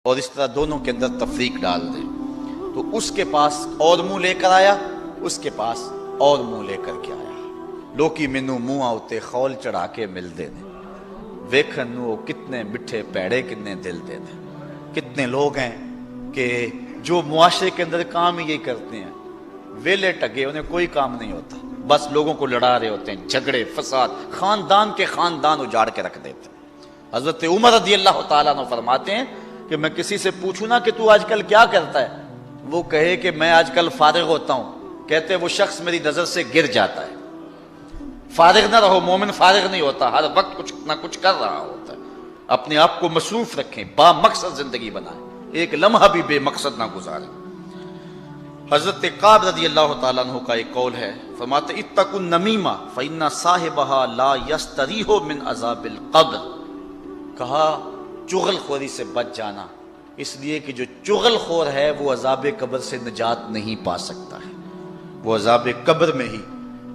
اور اس طرح دونوں کے اندر تفریق ڈال دیں، تو اس کے پاس اور منہ لے کر آیا، اس کے پاس اور منہ لے کر کے آیا۔ لوکی مینوں منہ آتے خول چڑھا کے مل دے دیں، ویکھن نو کتنے مٹھے پیڑے کتنے دل دے دیں۔ کتنے لوگ ہیں کہ جو معاشرے کے اندر کام ہی یہی کرتے ہیں، ویلے ٹگے، انہیں کوئی کام نہیں ہوتا، بس لوگوں کو لڑا رہے ہوتے ہیں، جھگڑے فساد، خاندان کے خاندان اجاڑ کے رکھ دیتے ہیں۔ حضرت عمر رضی اللہ تعالیٰ عنہ فرماتے ہیں کہ میں کسی سے پوچھوں نا کہ تو آج کل کیا کرتا ہے، وہ کہے کہ میں آج کل فارغ ہوتا ہوں، کہتے وہ شخص میری نظر سے گر جاتا ہے۔ فارغ نہ رہو، مومن فارغ نہیں ہوتا، ہر وقت کچھ نہ کچھ کر رہا ہوتا ہے۔ اپنے آپ کو مصروف رکھیں، با مقصد زندگی بنائیں، ایک لمحہ بھی بے مقصد نہ گزاریں۔ حضرت کعب رضی اللہ تعالیٰ عنہ کا ایک قول ہے، فرماتے اتقوا النمیمہ فإن صاحبها لا یستریح من عذاب القبر۔ کہا چغل خوری سے بچ جانا، اس لیے کہ جو چغل خور ہے وہ عذاب قبر سے نجات نہیں پا سکتا ہے، وہ عذاب قبر میں ہی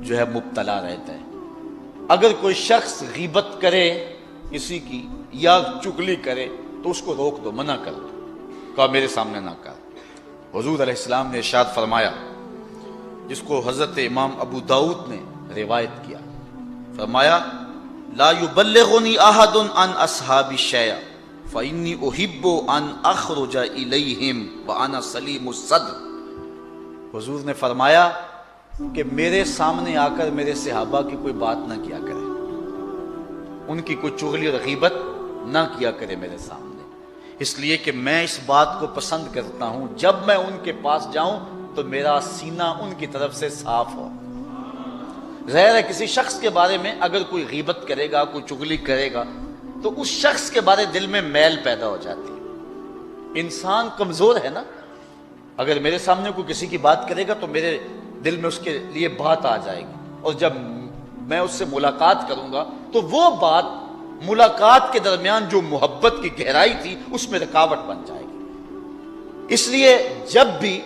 جو ہے مبتلا رہتا ہے۔ اگر کوئی شخص غیبت کرے کسی کی یا چغلی کرے تو اس کو روک دو، منع کر دو، کہا میرے سامنے نہ کر۔ حضور علیہ السلام نے ارشاد فرمایا، جس کو حضرت امام ابو داؤد نے روایت کیا، فرمایا لا یبلغنی احد عن اصحاب شیئا فانی احب ان اخرج الیہم وانا سلیم الصدر۔ حضور نے فرمایا کہ میرے سامنے آ کر میرے صحابہ کی کوئی بات نہ کیا کرے، ان کی کوئی چغلی اور غیبت نہ کیا کرے میرے سامنے، اس لیے کہ میں اس بات کو پسند کرتا ہوں جب میں ان کے پاس جاؤں تو میرا سینہ ان کی طرف سے صاف ہو۔ ظاہر ہے کسی شخص کے بارے میں اگر کوئی غیبت کرے گا، کوئی چغلی کرے گا تو اس شخص کے بارے دل میں میل پیدا ہو جاتی ہے۔ انسان کمزور ہے نا، اگر میرے سامنے کوئی کسی کی بات کرے گا تو میرے دل میں اس کے لیے بات آ جائے گی، اور جب میں اس سے ملاقات کروں گا تو وہ بات ملاقات کے درمیان جو محبت کی گہرائی تھی اس میں رکاوٹ بن جائے گی۔ اس لیے جب بھی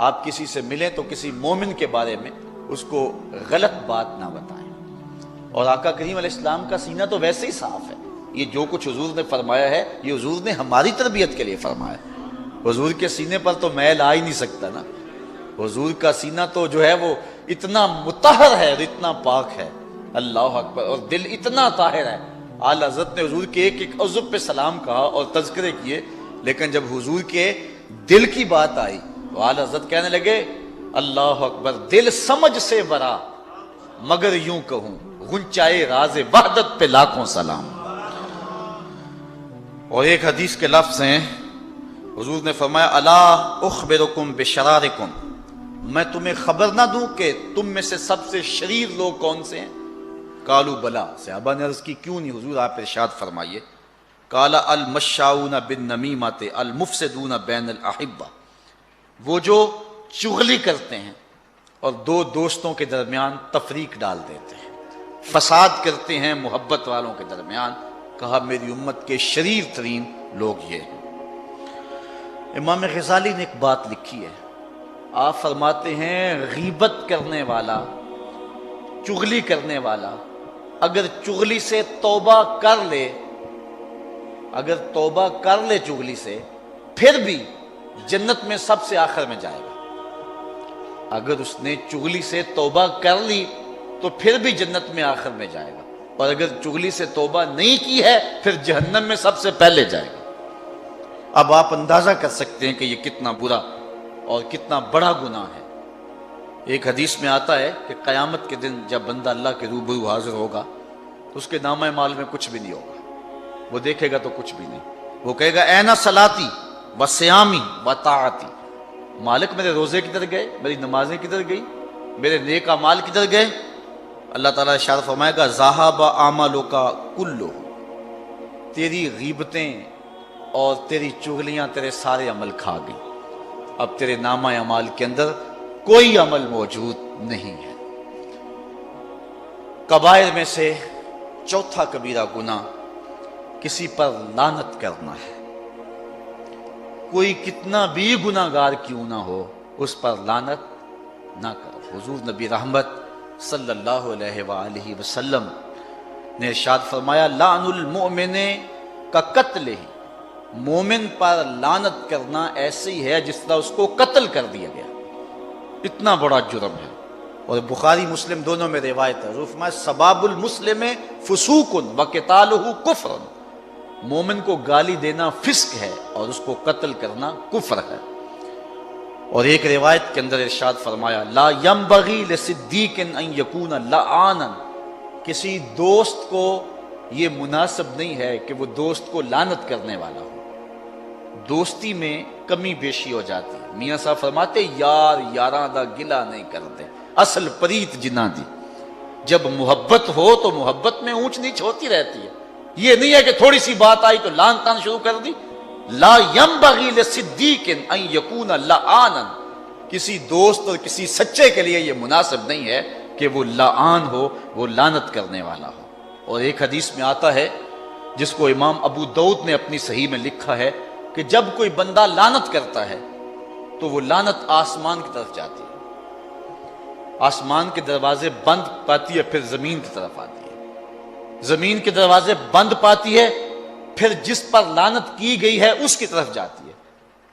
آپ کسی سے ملیں تو کسی مومن کے بارے میں اس کو غلط بات نہ بتائیں۔ اور آقا کریم علیہ السلام کا سینہ تو ویسے ہی صاف ہے، یہ جو کچھ حضور نے فرمایا ہے یہ حضور نے ہماری تربیت کے لیے فرمایا ہے۔ حضور کے سینے پر تو میل آ ہی نہیں سکتا نا، حضور کا سینہ تو جو ہے وہ اتنا مطہر ہے اور اتنا پاک ہے، اللہ اکبر، اور دل اتنا طاہر ہے۔ اعلیٰ حضرت نے حضور کے ایک ایک عضو پہ سلام کہا اور تذکرے کیے، لیکن جب حضور کے دل کی بات آئی تو اعلیٰ حضرت کہنے لگے اللہ اکبر، دل سمجھ سے برا مگر یوں کہوں غنچائے راز وحدت پہ لاکھوں سلام۔ اور ایک حدیث کے لفظ ہیں، حضور نے فرمایا الا اخبرکم بشرارکم، میں تمہیں خبر نہ دوں کہ تم میں سے سب سے شریر لوگ کون سے ہیں؟ قالوا بلا، صحابہ نے عرض کی کیوں نہیں حضور، آپ ارشاد فرمائیے۔ قال المشاؤون بالنمیمۃ المفسدون بین الاحبہ، وہ جو چغلی کرتے ہیں اور دو دوستوں کے درمیان تفریق ڈال دیتے ہیں، فساد کرتے ہیں محبت والوں کے درمیان۔ کہا میری امت کے شریر ترین لوگ یہ ہیں۔ امام غزالی نے ایک بات لکھی ہے، آپ فرماتے ہیں غیبت کرنے والا، چغلی کرنے والا اگر چغلی سے توبہ کر لے، اگر توبہ کر لے چغلی سے، پھر بھی جنت میں سب سے آخر میں جائے گا۔ اگر اس نے چغلی سے توبہ کر لی تو پھر بھی جنت میں آخر میں جائے گا، اور اگر چغلی سے توبہ نہیں کی ہے پھر جہنم میں سب سے پہلے جائے گا۔ اب آپ اندازہ کر سکتے ہیں کہ یہ کتنا برا اور کتنا بڑا گناہ ہے۔ ایک حدیث میں آتا ہے کہ قیامت کے دن جب بندہ اللہ کے روبرو حاضر ہوگا تو اس کے نامہ اعمال میں کچھ بھی نہیں ہوگا، وہ دیکھے گا تو کچھ بھی نہیں، وہ کہے گا اینا صلاتی و سیامی و طاعتی، مالک میرے روزے کدھر گئے، میری نمازیں کدھر گئی، میرے نیک اعمال کدھر گئے؟ اللہ تعالیٰ ارشاد فرمائے گا ذہب اعمالک کلہ، تیری غیبتیں اور تیری چغلیاں تیرے سارے عمل کھا گئی، اب تیرے نامہ اعمال کے اندر کوئی عمل موجود نہیں ہے۔ کبائر میں سے چوتھا کبیرہ گناہ کسی پر لعنت کرنا ہے۔ کوئی کتنا بھی گناہ گار کیوں نہ ہو اس پر لعنت نہ کرو۔ حضور نبی رحمت صلی اللہ علیہ وآلہ وسلم نے ارشاد فرمایا لعن المؤمن کا قتل ہی، مومن پر لعنت کرنا ایسے ہی ہے جس طرح اس کو قتل کر دیا گیا، اتنا بڑا جرم ہے۔ اور بخاری مسلم دونوں میں روایت ہے، حضور فرمایا سباب المسلم فسوق وقتالہ کفر، مومن کو گالی دینا فسق ہے اور اس کو قتل کرنا کفر ہے۔ اور ایک روایت کے اندر ارشاد فرمایا لا ینبغی لصدیق ان یکون لعانا، کسی دوست کو یہ مناسب نہیں ہے کہ وہ دوست کو لعنت کرنے والا ہو۔ دوستی میں کمی بیشی ہو جاتی ہے، میاں صاحب فرماتے یار یاراں دا گلا نہیں کرتے، اصل پریت جنہ دی، جب محبت ہو تو محبت میں اونچ نیچ ہوتی رہتی ہے، یہ نہیں ہے کہ تھوڑی سی بات آئی تو لعن تان شروع کر دی۔ لا ینبغی لصدیق ان یکون لعانا، کسی دوست اور کسی سچے کے لیے یہ مناسب نہیں ہے کہ وہ لعان ہو، وہ لعنت کرنے والا ہو۔ اور ایک حدیث میں آتا ہے جس کو امام ابو داؤد نے اپنی صحیح میں لکھا ہے کہ جب کوئی بندہ لعنت کرتا ہے تو وہ لعنت آسمان کی طرف جاتی ہے، آسمان کے دروازے بند پاتی ہے، پھر زمین کی طرف آتی ہے، زمین کے دروازے بند پاتی ہے، پھر جس پر لعنت کی گئی ہے اس کی طرف جاتی ہے،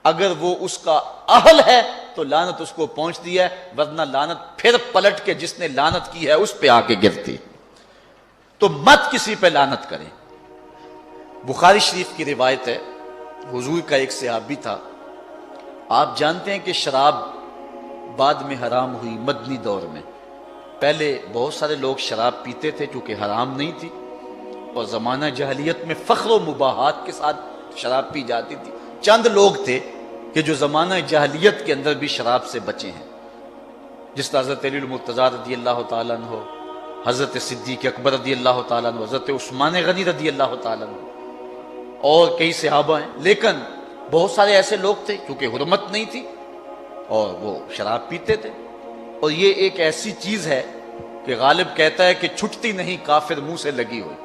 اگر وہ اس کا اہل ہے تو لعنت اس کو پہنچتی ہے، ورنہ لعنت پھر پلٹ کے جس نے لعنت کی ہے اس پہ آ کے گرتی۔ تو مت کسی پہ لعنت کریں۔ بخاری شریف کی روایت ہے، حضور کا ایک صحابی تھا، آپ جانتے ہیں کہ شراب بعد میں حرام ہوئی مدنی دور میں، پہلے بہت سارے لوگ شراب پیتے تھے چونکہ حرام نہیں تھی، اور زمانہ جاہلیت میں فخر و مباحات کے ساتھ شراب پی جاتی تھی۔ چند لوگ تھے کہ جو زمانہ جاہلیت کے اندر بھی شراب سے بچے ہیں، جس طرح حضرت علی المرتضیٰ رضی اللہ تعالیٰ عنہ، حضرت صدیق اکبر رضی اللہ تعالیٰ عنہ، حضرت عثمان غنی رضی اللہ تعالیٰ عنہ، اور کئی صحابہ ہیں۔ لیکن بہت سارے ایسے لوگ تھے کیونکہ حرمت نہیں تھی اور وہ شراب پیتے تھے، اور یہ ایک ایسی چیز ہے کہ غالب کہتا ہے کہ چھٹتی نہیں کافر منہ سے لگی ہوئی،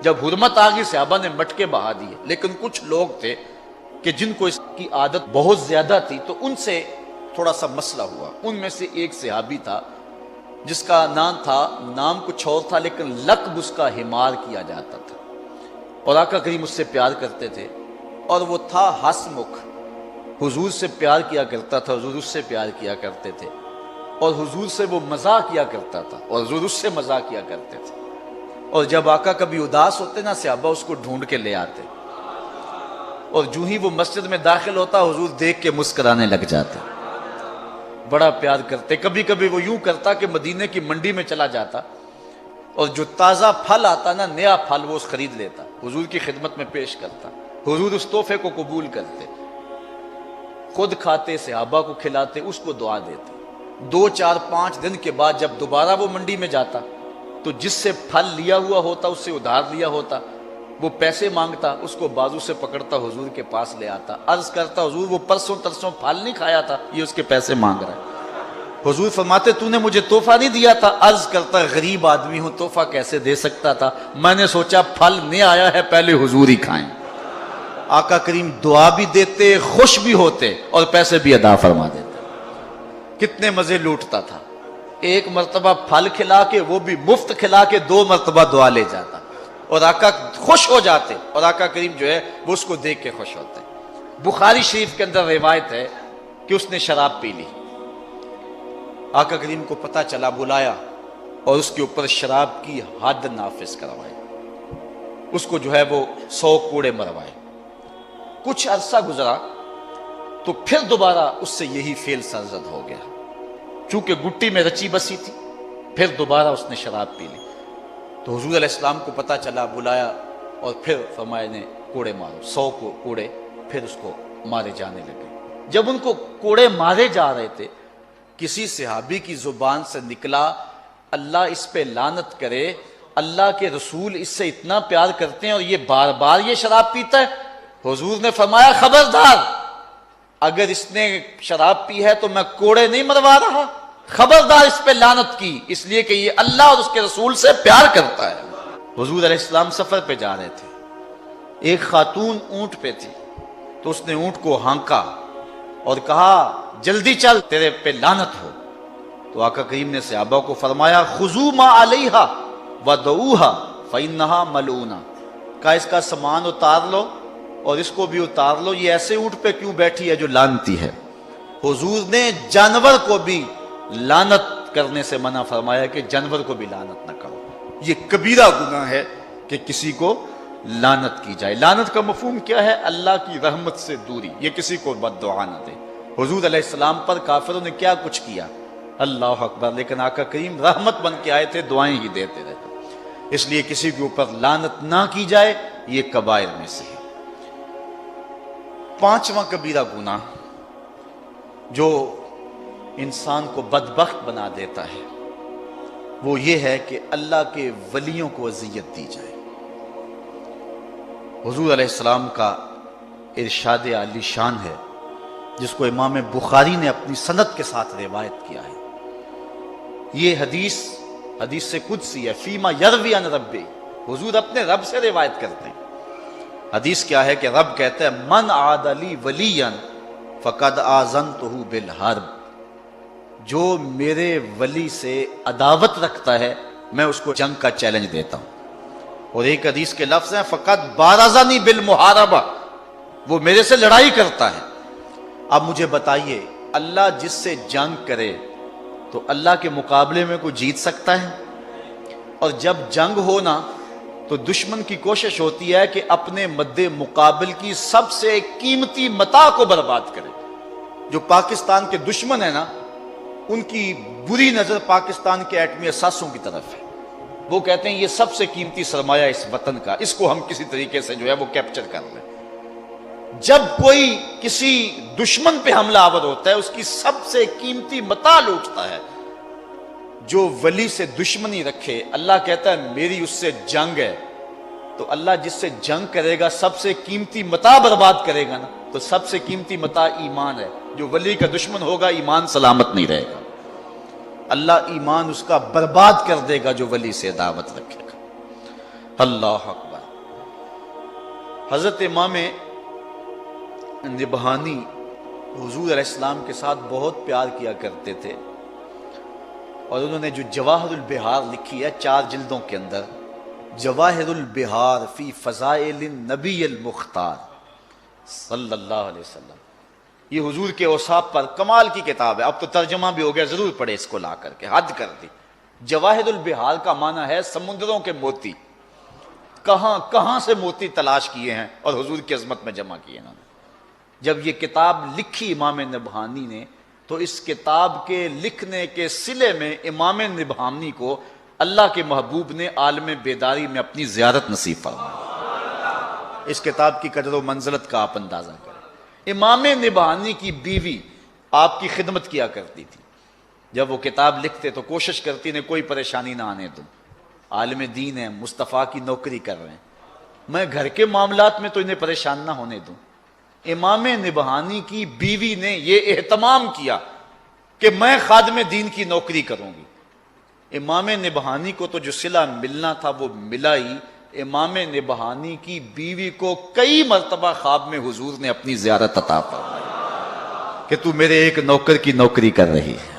جب حرمت آ گئی صحابہ نے مٹکے بہا دیے۔ لیکن کچھ لوگ تھے کہ جن کو اس کی عادت بہت زیادہ تھی تو ان سے تھوڑا سا مسئلہ ہوا۔ ان میں سے ایک صحابی تھا جس کا نام کچھ اور تھا لیکن لقب اس کا حمار کیا جاتا تھا، اور آقا کریم اس سے پیار کرتے تھے، اور وہ تھا ہسمکھ، حضور سے پیار کیا کرتا تھا، حضور اس سے پیار کیا کرتے تھے، اور حضور سے وہ مزاح کیا کرتا تھا اور حضور اس سے مزاح کیا کرتے تھے۔ اور جب آقا کبھی اداس ہوتے نا صحابہ اس کو ڈھونڈ کے لے آتے، اور جو ہی وہ مسجد میں داخل ہوتا حضور دیکھ کے مسکرانے لگ جاتے، بڑا پیار کرتے۔ کبھی کبھی وہ یوں کرتا کہ مدینے کی منڈی میں چلا جاتا اور جو تازہ پھل آتا نا، نیا پھل، وہ خرید لیتا، حضور کی خدمت میں پیش کرتا، حضور اس تحفے کو قبول کرتے، خود کھاتے، صحابہ کو کھلاتے، اس کو دعا دیتے۔ 2 4 5 دن کے بعد جب دوبارہ وہ منڈی میں جاتا تو جس سے پھل لیا ہوا ہوتا، اس سے ادھار لیا ہوتا، وہ پیسے مانگتا، اس کو بازو سے پکڑتا حضور کے پاس لے آتا، عرض کرتا حضور وہ پرسوں ترسوں پھل نہیں کھایا تھا، یہ اس کے پیسے مانگ رہا ہے۔ حضور فرماتے تو نے مجھے تحفہ نہیں دیا تھا؟ عرض کرتا غریب آدمی ہوں، تحفہ کیسے دے سکتا تھا، میں نے سوچا پھل نہیں آیا ہے پہلے حضور ہی کھائیں۔ آقا کریم دعا بھی دیتے، خوش بھی ہوتے، اور پیسے بھی ادا فرما دیتے۔ کتنے مزے لوٹتا تھا، ایک مرتبہ پھل کھلا کے، وہ بھی مفت کھلا کے، 2 مرتبہ دعا لے جاتا، اور آقا خوش ہو جاتے، اور آقا کریم جو ہے وہ اس کو دیکھ کے خوش ہوتے۔ بخاری شریف کے اندر روایت ہے کہ اس نے شراب پی لی، آقا کریم کو پتہ چلا، بلایا اور اس کے اوپر شراب کی حد نافذ کروائی، اس کو جو ہے وہ 100 کوڑے مروائے۔ کچھ عرصہ گزرا تو پھر دوبارہ اس سے یہی فعل سرزد ہو گیا، چونکہ گٹی میں رچی بسی تھی، پھر دوبارہ اس نے شراب پی لی۔ تو حضور علیہ السلام کو پتہ چلا، بلایا اور پھر فرمایا نے کوڑے مارو، 100 کوڑے پھر اس کو مارے جانے لگے۔ جب ان کو کوڑے مارے جا رہے تھے، کسی صحابی کی زبان سے نکلا اللہ اس پہ لعنت کرے، اللہ کے رسول اس سے اتنا پیار کرتے ہیں اور یہ بار بار یہ شراب پیتا ہے۔ حضور نے فرمایا خبردار، اگر اس نے شراب پی ہے تو میں کوڑے نہیں مروا رہا، خبردار اس پہ لعنت کی، اس لیے کہ یہ اللہ اور اس کے رسول سے پیار کرتا ہے۔ حضور علیہ السلام سفر پہ جا رہے تھے، ایک خاتون اونٹ پہ تھی، تو اس نے اونٹ کو ہانکا اور کہا جلدی چل تیرے پہ لعنت ہو۔ تو آقا کریم نے صحابہ کو فرمایا خذوا ما علیہا ودعوہا فانہا ملعونہ، کہا اس کا سامان اتار لو اور اس کو بھی اتار لو، یہ ایسے اونٹ پہ کیوں بیٹھی ہے جو لانتی ہے؟ حضور نے جانور کو بھی لعنت کرنے سے منع فرمایا کہ جانور کو بھی لعنت نہ کرو، یہ کبیرہ گناہ ہے کہ کسی کو لعنت کی جائے۔ لعنت کا مفہوم کیا ہے؟ اللہ کی رحمت سے دوری، یہ کسی کو بد دعا نہ دے۔ حضور علیہ السلام پر کافروں نے کیا کچھ کیا، اللہ اکبر، لیکن آقا کریم رحمت بن کے آئے تھے، دعائیں ہی دیتے رہتے۔ اس لیے کسی کے اوپر لعنت نہ کی جائے، یہ کبائر میں سے ہے۔ پانچواں کبیرہ گناہ جو انسان کو بدبخت بنا دیتا ہے وہ یہ ہے کہ اللہ کے ولیوں کو اذیت دی جائے۔ حضور علیہ السلام کا ارشاد عالی شان ہے جس کو امام بخاری نے اپنی سند کے ساتھ روایت کیا ہے۔ یہ حدیث سے قدسی ہے، فیما یروی عن ربی، حضور اپنے رب سے روایت کرتے ہیں۔ حدیث کیا ہے کہ رب کہتا ہے من عاد لی ولیا فقد آذنتہ بالحرب، جو میرے ولی سے عداوت رکھتا ہے میں اس کو جنگ کا چیلنج دیتا ہوں۔ اور ایک حدیث کے لفظ ہیں فقط بارزنی بالمحاربہ، وہ میرے سے لڑائی کرتا ہے۔ اب مجھے بتائیے، اللہ جس سے جنگ کرے تو اللہ کے مقابلے میں کوئی جیت سکتا ہے؟ اور جب جنگ ہونا تو دشمن کی کوشش ہوتی ہے کہ اپنے مد مقابل کی سب سے قیمتی متاع کو برباد کرے۔ جو پاکستان کے دشمن ہیں نا، ان کی بری نظر پاکستان کے ایٹمی اثاثوں کی طرف ہے۔ وہ کہتے ہیں یہ سب سے قیمتی سرمایہ اس وطن کا، اس کو ہم کسی طریقے سے جو ہے وہ کیپچر کر لیں۔ جب کوئی کسی دشمن پہ حملہ آور ہوتا ہے، اس کی سب سے قیمتی متاع لوٹتا ہے۔ جو ولی سے دشمنی رکھے، اللہ کہتا ہے میری اس سے جنگ ہے، تو اللہ جس سے جنگ کرے گا سب سے قیمتی متاع برباد کرے گا نا، تو سب سے قیمتی متاع ایمان ہے۔ جو ولی کا دشمن ہوگا ایمان سلامت نہیں رہے گا، اللہ ایمان اس کا برباد کر دے گا جو ولی سے دعوت رکھے گا۔ اللہ اکبر۔ حضرت امام نبہانی حضور علیہ السلام کے ساتھ بہت پیار کیا کرتے تھے، اور انہوں نے جو جواہر البحار لکھی ہے 4 جلدوں کے اندر، جواہر البحار فی فضائل النبی المختار صلی اللہ علیہ وسلم، یہ حضور کے اوصاف پر کمال کی کتاب ہے۔ اب تو ترجمہ بھی ہو گیا، ضرور پڑھے اس کو، لا کر کے حد کر دی۔ جواہر البحار کا معنی ہے سمندروں کے موتی، کہاں کہاں سے موتی تلاش کیے ہیں اور حضور کی عظمت میں جمع کیے انہوں نے۔ جب یہ کتاب لکھی امام نبہانی نے، تو اس کتاب کے لکھنے کے صلے میں امام نبہانی کو اللہ کے محبوب نے عالم بیداری میں اپنی زیارت نصیب فرمائی۔ اس کتاب کی قدر و منزلت کا آپ اندازہ کریں۔ امام نبہانی کی بیوی آپ کی خدمت کیا کرتی تھی، جب وہ کتاب لکھتے تو کوشش کرتی نے کوئی پریشانی نہ آنے دوں، عالم دین ہے، مصطفیٰ کی نوکری کر رہے ہیں، میں گھر کے معاملات میں تو انہیں پریشان نہ ہونے دوں۔ امام نبہانی کی بیوی نے یہ اہتمام کیا کہ میں خادم دین کی نوکری کروں گی۔ امام نبہانی کو تو جو صلہ ملنا تھا وہ ملا ہی، امام نبہانی کی بیوی کو کئی مرتبہ خواب میں حضور نے اپنی زیارت عطا فرمائی کہ تو میرے ایک نوکر کی نوکری کر رہی ہے۔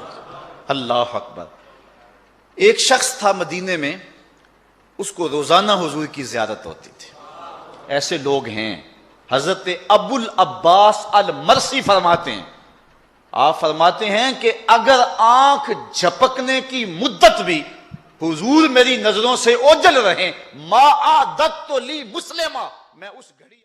اللہ اکبر۔ ایک شخص تھا مدینے میں، اس کو روزانہ حضور کی زیارت ہوتی تھی۔ ایسے لوگ ہیں، حضرت ابو العباس المرسی فرماتے ہیں، آپ فرماتے ہیں کہ اگر آنکھ جھپکنے کی مدت بھی حضور میری نظروں سے اوجھل رہیں، ما عادت لی مسلمہ، میں اس گھڑی